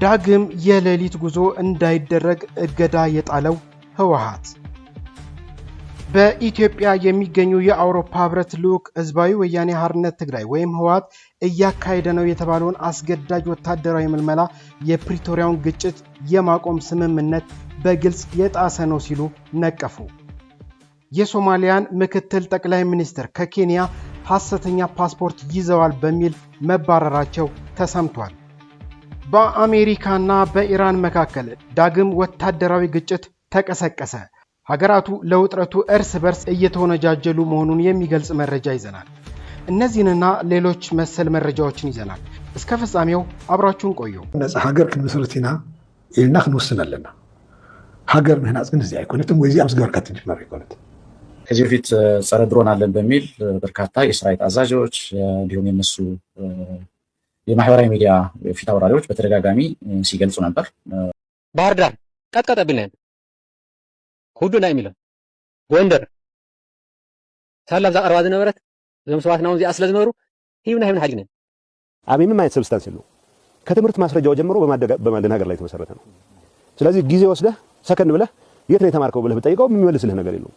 ዳግም የሌሊት ጉዞ እንዳይደረግ እገዳ የጣለው ህወሓት። በኢትዮጵያ የሚገኙ የአውሮፓ ህብረት ልዑክ ህዝባዊ ወያኔ ሓርነት ትግራይ ወይም ህወሓት እያካሄደ ነው የተባለውን አስገዳጅ ወታደራዊ ምልመላ የፕሪቶሪያውን ግጭት የማቆም ስምምነት በግልጽ የጣሰ ነው ሲሉ ነቀፉ። የሶማሊያን ምክትል ጠቅላይ ሚኒስትር ከኬንያ ሐሰተኛ ፓስፖርት ይዘዋል በሚል መባረራቸው ተሰምቷል። በአሜሪካና በኢራን መካከል ዳግም ወታደራዊ ግጭት ተቀሰቀሰ። ሀገራቱ ለውጥረቱ እርስ በርስ እየተወነጃጀሉ መሆኑን የሚገልጽ መረጃ ይዘናል። እነዚህንና ሌሎች መሰል መረጃዎችን ይዘናል። እስከ ፍጻሜው አብራችሁን ቆዩ። ነፃ ሀገር ክንምስርቲና ኢልና ክንወስን ኣለና። ሀገር ምህናጽ ግን እዚህ አይኮነትም ወይ አምስ ገበርካ ትጅመር አይኮነት። ከዚህ በፊት ጸረ ድሮን አለን በሚል በርካታ የሰራዊት አዛዦች እንዲሁም የነሱ የማህበራዊ ሚዲያ ፊት አውራሪዎች በተደጋጋሚ ሲገልጹ ነበር። ባህር ዳር ቀጥቀጠብን ሁሉ ናይ ሚለን ጎንደር ሰላም ዛቀርባ ዝነበረት እዞም ሰባት ናውን እዚኣ ስለዝነበሩ ሂብና ሓሊነ አብይም ማየት ሰብስታንስ የለው ከትምህርት ማስረጃው ጀምሮ በማደናገር ላይ የተመሰረተ ነው። ስለዚህ ጊዜ ወስደህ ሰከን ብለህ የት ነው የተማርከው ብለህ ብጠይቀው የሚመልስልህ ነገር የለውም።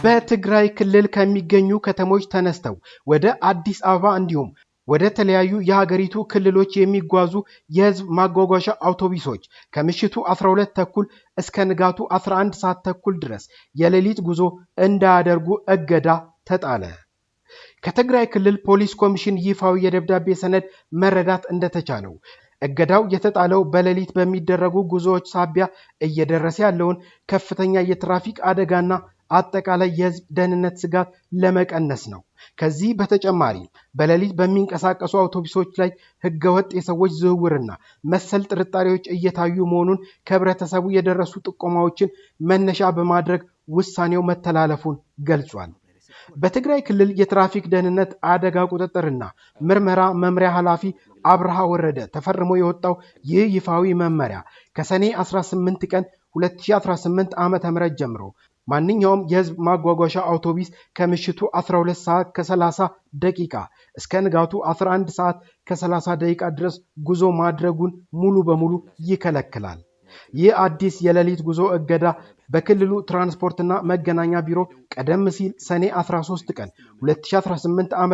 በትግራይ ክልል ከሚገኙ ከተሞች ተነስተው ወደ አዲስ አበባ እንዲሁም ወደ ተለያዩ የሀገሪቱ ክልሎች የሚጓዙ የህዝብ ማጓጓዣ አውቶቡሶች ከምሽቱ 12 ተኩል እስከ ንጋቱ 11 ሰዓት ተኩል ድረስ የሌሊት ጉዞ እንዳያደርጉ እገዳ ተጣለ። ከትግራይ ክልል ፖሊስ ኮሚሽን ይፋዊ የደብዳቤ ሰነድ መረዳት እንደተቻለው እገዳው የተጣለው በሌሊት በሚደረጉ ጉዞዎች ሳቢያ እየደረሰ ያለውን ከፍተኛ የትራፊክ አደጋና አጠቃላይ የህዝብ ደህንነት ስጋት ለመቀነስ ነው። ከዚህ በተጨማሪ በሌሊት በሚንቀሳቀሱ አውቶቡሶች ላይ ህገወጥ የሰዎች ዝውውርና መሰል ጥርጣሬዎች እየታዩ መሆኑን ከህብረተሰቡ የደረሱ ጥቆማዎችን መነሻ በማድረግ ውሳኔው መተላለፉን ገልጿል። በትግራይ ክልል የትራፊክ ደህንነት አደጋ ቁጥጥርና ምርመራ መምሪያ ኃላፊ አብርሃ ወረደ ተፈርሞ የወጣው ይህ ይፋዊ መመሪያ ከሰኔ 18 ቀን 2018 ዓ.ም ጀምሮ ማንኛውም የህዝብ ማጓጓዣ አውቶቡስ ከምሽቱ 12 ሰዓት ከ30 ደቂቃ እስከ ንጋቱ 11 ሰዓት ከ30 ደቂቃ ድረስ ጉዞ ማድረጉን ሙሉ በሙሉ ይከለክላል። ይህ አዲስ የሌሊት ጉዞ እገዳ በክልሉ ትራንስፖርትና መገናኛ ቢሮ ቀደም ሲል ሰኔ 13 ቀን 2018 ዓ.ም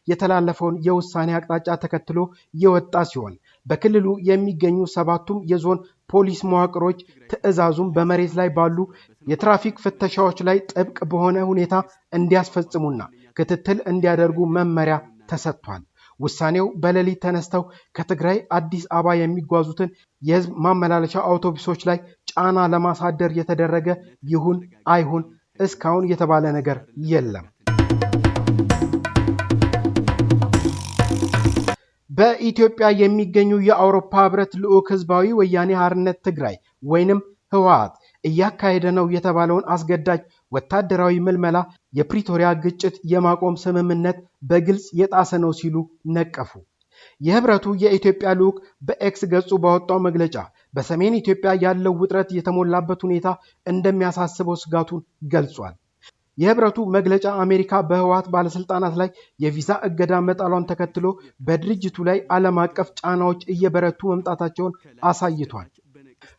የተላለፈውን የውሳኔ አቅጣጫ ተከትሎ የወጣ ሲሆን በክልሉ የሚገኙ ሰባቱም የዞን ፖሊስ መዋቅሮች ትዕዛዙን በመሬት ላይ ባሉ የትራፊክ ፍተሻዎች ላይ ጥብቅ በሆነ ሁኔታ እንዲያስፈጽሙና ክትትል እንዲያደርጉ መመሪያ ተሰጥቷል። ውሳኔው በሌሊት ተነስተው ከትግራይ አዲስ አበባ የሚጓዙትን የህዝብ ማመላለሻ አውቶቡሶች ላይ ጫና ለማሳደር የተደረገ ይሁን አይሁን እስካሁን የተባለ ነገር የለም። በኢትዮጵያ የሚገኙ የአውሮፓ ህብረት ልዑክ ህዝባዊ ወያኔ ሓርነት ትግራይ ወይንም ህወሓት እያካሄደ ነው የተባለውን አስገዳጅ ወታደራዊ ምልመላ የፕሪቶሪያ ግጭት የማቆም ስምምነት በግልጽ የጣሰ ነው ሲሉ ነቀፉ። የህብረቱ የኢትዮጵያ ልዑክ በኤክስ ገጹ ባወጣው መግለጫ በሰሜን ኢትዮጵያ ያለው ውጥረት የተሞላበት ሁኔታ እንደሚያሳስበው ስጋቱን ገልጿል። የህብረቱ መግለጫ አሜሪካ በህወሓት ባለስልጣናት ላይ የቪዛ እገዳ መጣሏን ተከትሎ በድርጅቱ ላይ ዓለም አቀፍ ጫናዎች እየበረቱ መምጣታቸውን አሳይቷል።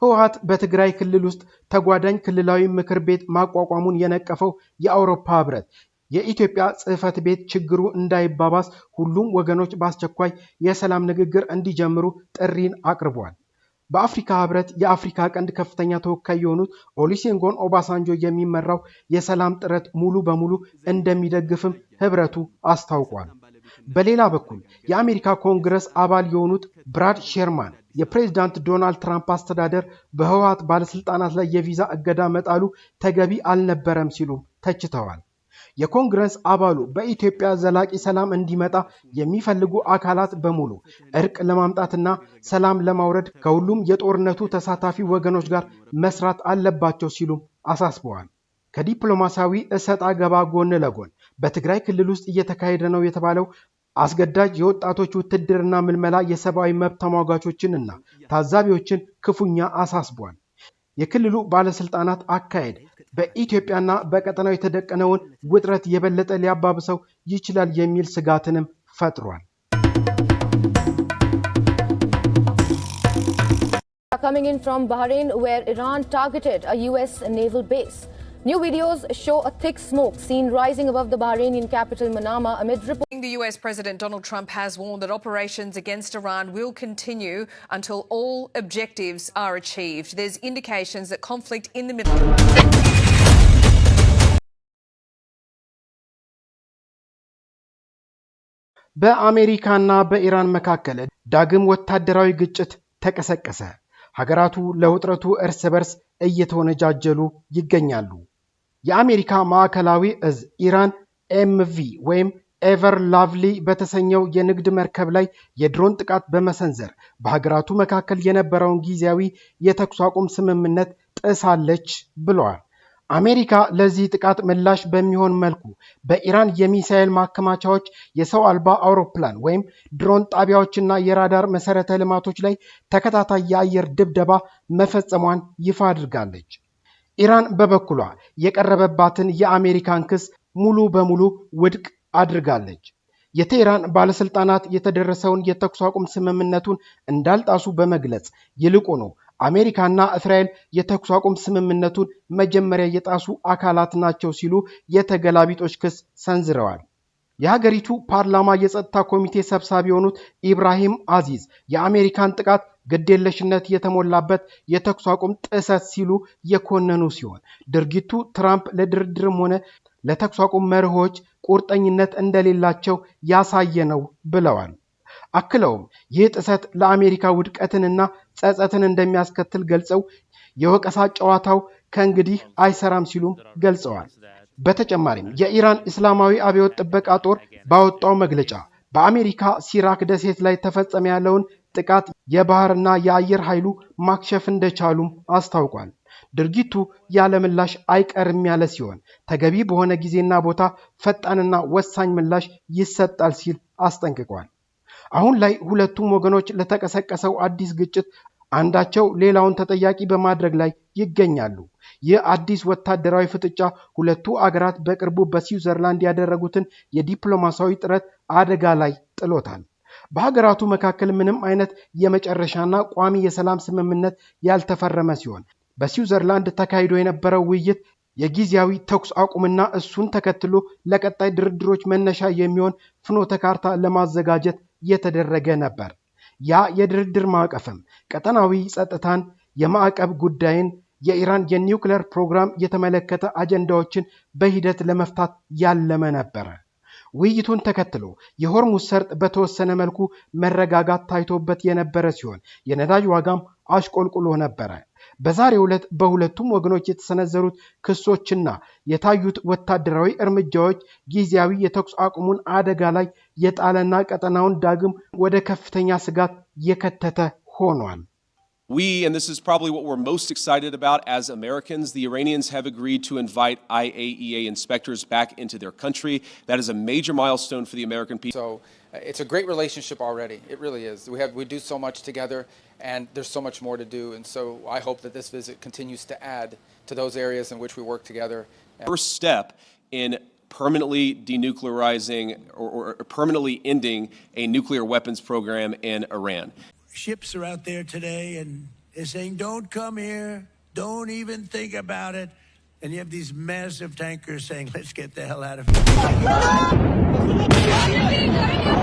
ህወሓት በትግራይ ክልል ውስጥ ተጓዳኝ ክልላዊ ምክር ቤት ማቋቋሙን የነቀፈው የአውሮፓ ህብረት የኢትዮጵያ ጽሕፈት ቤት ችግሩ እንዳይባባስ ሁሉም ወገኖች በአስቸኳይ የሰላም ንግግር እንዲጀምሩ ጥሪን አቅርቧል። በአፍሪካ ህብረት የአፍሪካ ቀንድ ከፍተኛ ተወካይ የሆኑት ኦሉሴጉን ኦባሳንጆ የሚመራው የሰላም ጥረት ሙሉ በሙሉ እንደሚደግፍም ህብረቱ አስታውቋል። በሌላ በኩል የአሜሪካ ኮንግረስ አባል የሆኑት ብራድ ሼርማን የፕሬዝዳንት ዶናልድ ትራምፕ አስተዳደር በህወሓት ባለስልጣናት ላይ የቪዛ እገዳ መጣሉ ተገቢ አልነበረም ሲሉ ተችተዋል። የኮንግረስ አባሉ በኢትዮጵያ ዘላቂ ሰላም እንዲመጣ የሚፈልጉ አካላት በሙሉ እርቅ ለማምጣትና ሰላም ለማውረድ ከሁሉም የጦርነቱ ተሳታፊ ወገኖች ጋር መስራት አለባቸው ሲሉ አሳስበዋል። ከዲፕሎማሲያዊ እሰጥ አገባ ጎን ለጎን በትግራይ ክልል ውስጥ እየተካሄደ ነው የተባለው አስገዳጅ የወጣቶች ውትድርና ምልመላ የሰብአዊ መብት ተሟጋቾችንና ታዛቢዎችን ክፉኛ አሳስቧል። የክልሉ ባለስልጣናት አካሄድ በኢትዮጵያና በቀጠናው የተደቀነውን ውጥረት የበለጠ ሊያባብሰው ይችላል የሚል ስጋትንም ፈጥሯል። Coming in from Bahrain, where Iran targeted a US naval base. New videos show a thick smoke seen rising above the Bahrainian capital Manama amid reports. The US President Donald Trump has warned that operations against Iran will continue until all objectives are achieved. There's indications that conflict in the Middle East. በአሜሪካና በኢራን መካከል ዳግም ወታደራዊ ግጭት ተቀሰቀሰ። ሀገራቱ ለውጥረቱ እርስ በርስ እየተወነጃጀሉ ይገኛሉ። የአሜሪካ ማዕከላዊ እዝ ኢራን ኤምቪ ወይም ኤቨር ላቭሊ በተሰኘው የንግድ መርከብ ላይ የድሮን ጥቃት በመሰንዘር በሀገራቱ መካከል የነበረውን ጊዜያዊ የተኩስ አቁም ስምምነት ጥሳለች ብለዋል። አሜሪካ ለዚህ ጥቃት ምላሽ በሚሆን መልኩ በኢራን የሚሳኤል ማከማቻዎች፣ የሰው አልባ አውሮፕላን ወይም ድሮን ጣቢያዎችና የራዳር መሰረተ ልማቶች ላይ ተከታታይ የአየር ድብደባ መፈጸሟን ይፋ አድርጋለች። ኢራን በበኩሏ የቀረበባትን የአሜሪካን ክስ ሙሉ በሙሉ ውድቅ አድርጋለች። የቴህራን ባለስልጣናት የተደረሰውን የተኩስ አቁም ስምምነቱን እንዳልጣሱ በመግለጽ ይልቁኑ አሜሪካና እስራኤል የተኩስ አቁም ስምምነቱን መጀመሪያ የጣሱ አካላት ናቸው ሲሉ የተገላቢጦች ክስ ሰንዝረዋል። የሀገሪቱ ፓርላማ የጸጥታ ኮሚቴ ሰብሳቢ የሆኑት ኢብራሂም አዚዝ የአሜሪካን ጥቃት ግዴለሽነት የተሞላበት የተኩስ አቁም ጥሰት ሲሉ የኮነኑ ሲሆን ድርጊቱ ትራምፕ ለድርድርም ሆነ ለተኩስ አቁም መርሆች ቁርጠኝነት እንደሌላቸው ያሳየ ነው ብለዋል። አክለውም ይህ ጥሰት ለአሜሪካ ውድቀትንና ጸጸትን እንደሚያስከትል ገልጸው የወቀሳ ጨዋታው ከእንግዲህ አይሰራም ሲሉም ገልጸዋል። በተጨማሪም የኢራን እስላማዊ አብዮት ጥበቃ ጦር ባወጣው መግለጫ በአሜሪካ ሲራክ ደሴት ላይ ተፈጸመ ያለውን ጥቃት የባህርና የአየር ኃይሉ ማክሸፍ እንደቻሉም አስታውቋል። ድርጊቱ ያለ ምላሽ አይቀርም ያለ ሲሆን ተገቢ በሆነ ጊዜና ቦታ ፈጣንና ወሳኝ ምላሽ ይሰጣል ሲል አስጠንቅቋል። አሁን ላይ ሁለቱም ወገኖች ለተቀሰቀሰው አዲስ ግጭት አንዳቸው ሌላውን ተጠያቂ በማድረግ ላይ ይገኛሉ። ይህ አዲስ ወታደራዊ ፍጥጫ ሁለቱ አገራት በቅርቡ በስዊዘርላንድ ያደረጉትን የዲፕሎማሲያዊ ጥረት አደጋ ላይ ጥሎታል። በሀገራቱ መካከል ምንም አይነት የመጨረሻና ቋሚ የሰላም ስምምነት ያልተፈረመ ሲሆን በስዊዘርላንድ ተካሂዶ የነበረው ውይይት የጊዜያዊ ተኩስ አቁምና እሱን ተከትሎ ለቀጣይ ድርድሮች መነሻ የሚሆን ፍኖተ ካርታ ለማዘጋጀት የተደረገ ነበር። ያ የድርድር ማዕቀፍም ቀጠናዊ ጸጥታን፣ የማዕቀብ ጉዳይን፣ የኢራን የኒውክሌር ፕሮግራም የተመለከተ አጀንዳዎችን በሂደት ለመፍታት ያለመ ነበር። ውይይቱን ተከትሎ የሆርሙዝ ሰርጥ በተወሰነ መልኩ መረጋጋት ታይቶበት የነበረ ሲሆን የነዳጅ ዋጋም አሽቆልቁሎ ነበረ። በዛሬው ዕለት በሁለቱም ወገኖች የተሰነዘሩት ክሶችና የታዩት ወታደራዊ እርምጃዎች ጊዜያዊ የተኩስ አቁሙን አደጋ ላይ የጣለና ቀጠናውን ዳግም ወደ ከፍተኛ ስጋት የከተተ ሆኗል። We, and this is probably what we're most excited about as Americans, the Iranians have agreed to invite IAEA inspectors back into their country. That is a major milestone for the American people. So it's a great relationship already. It really is. We do so much together, and there's so much more to do. And so I hope that this visit continues to add to those areas in which we work together. First step in permanently denuclearizing or permanently ending a nuclear weapons program in Iran. Ships are out there today and they're saying, don't come here, don't even think about it. And you have these massive tankers saying, let's get the hell out of here.